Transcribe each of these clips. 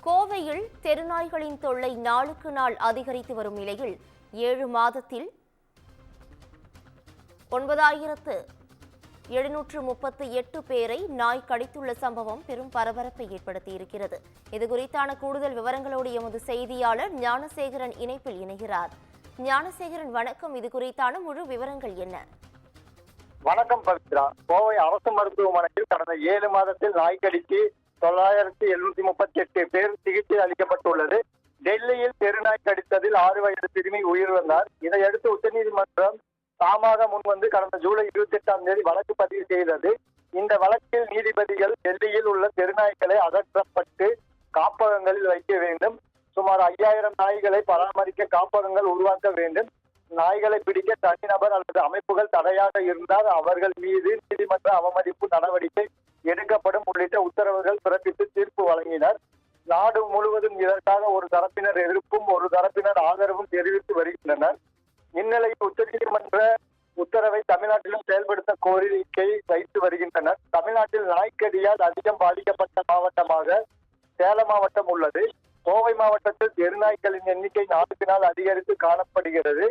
கோவையில் தெருநாய்களின் தொல்லை நாளுக்கு நாள் அதிகரித்து வரும் நிலையில் 7 மாதத்தில் 9738 பேரை நாய் கடித்துள்ள சம்பவம் பெரும் பரபரப்பை ஏற்படுத்தியிருக்கிறது. இதுகுறித்தான கூடுதல் விவரங்களோடு எமது செய்தியாளர் ஞானசேகரன் இணைப்பில் இணைகிறார். ஞானசேகரன் வணக்கம். இதுகுறித்தான முழு விவரங்கள் என்ன? வணக்கம் பவித்ரா. கோவை அரசு மருத்துவமனையில் கடந்த 7 மாதத்தில் நாய் கடிக்கு 9738 பேர் சிகிச்சை அளிக்கப்பட்டுள்ளது. டெல்லியில் தெருநாய் கடித்ததில் 6 வயது சிறுமி உயிரிழந்தார். இதையடுத்து உச்சநீதிமன்றம் தாமாக முன்வந்து கடந்த ஜூலை 28ஆம் தேதி வழக்கு பதிவு செய்தது. இந்த வழக்கில் நீதிபதிகள் டெல்லியில் உள்ள தெருநாய்களை அகற்றப்பட்டு காப்பகங்களில் வைக்க வேண்டும், சுமார் 5000 நாய்களை பராமரிக்க காப்பகங்கள் உருவாக்க வேண்டும், நாய்களை பிடிக்க தனிநபர் அல்லது அமைப்புகள் தடையாக இருந்தால் அவர்கள் மீது நீதிமன்ற அவமதிப்பு நடவடிக்கை எடுக்கப்படும் உள்ளிட்ட உத்தரவுகள் பிறப்பித்து தீர்ப்பு வழங்கினர். நாடு முழுவதும் இதற்காக ஒரு தரப்பினர் எதிர்ப்பும் ஒரு தரப்பினர் ஆதரவும் தெரிவித்து வருகின்றனர். இந்நிலையில் உச்சநீதிமன்ற உத்தரவை தமிழ்நாட்டிலும் செயல்படுத்த கோரிக்கை வைத்து வருகின்றனர். தமிழ்நாட்டில் நாய்க்கடியால் அதிகம் பாதிக்கப்பட்ட மாவட்டமாக சேலம் மாவட்டம் உள்ளது. கோவை மாவட்டத்தில் தெருநாய்களின் எண்ணிக்கை நாளுக்கு நாள் அதிகரித்து காணப்படுகிறது.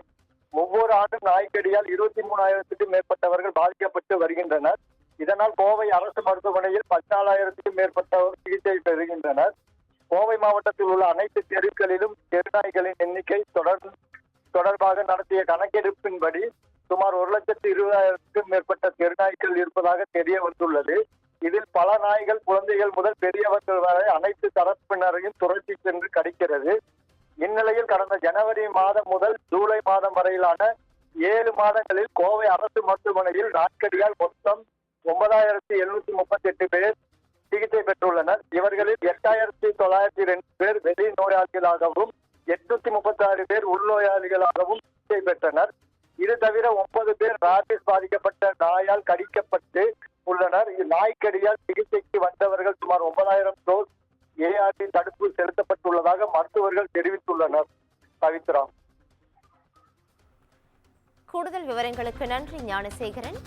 ஒவ்வொரு ஆண்டும் நாய்க்கடியால் 23,000க்கும் மேற்பட்டவர்கள் பாதிக்கப்பட்டு வருகின்றனர். இதனால் கோவை அரசு மருத்துவமனையில் 14,000க்கும் மேற்பட்டவர் சிகிச்சை பெறுகின்றனர். கோவை மாவட்டத்தில் உள்ள அனைத்து தெருக்களிலும் தெருநாய்களின் எண்ணிக்கை தொடர்பாக நடத்திய கணக்கெடுப்பின்படி சுமார் 1,20,000க்கும் மேற்பட்ட தெருநாய்கள் இருப்பதாக தெரிய வந்துள்ளது. இதில் பல நாய்கள் குழந்தைகள் முதல் பெரியவர்கள் வரை அனைத்து தரப்பினரையும் துரத்தி சென்று கடிக்கிறது. இந்நிலையில் கடந்த ஜனவரி மாதம் முதல் ஜூலை மாதம் வரையிலான 7 மாதங்களில் கோவை அரசு மருத்துவமனையில் நாய்க்கடியால் மொத்தம் 9738 பேர் சிகிச்சை பெற்றுள்ளனர். இவர்களில் 8902 பேர் வெளி நோயாளிகளாகவும் 836 பேர் உள்நோயாளிகளாகவும் சிகிச்சை பெற்றனர். இது தவிர 9 பேர் ராபிஸ் பாதிக்கப்பட்ட நாயால் கடிக்கப்பட்டு உள்ளனர். நாய்க்கடியால் சிகிச்சைக்கு வந்தவர்கள் சுமார் 9000 டோஸ் ARV தடுப்பு செலுத்தப்பட்டுள்ளதாக மருத்துவர்கள் தெரிவித்துள்ளனர். பவித்ரா, கூடுதல் விவரங்களுக்கு நன்றி ஞானசேகரன்.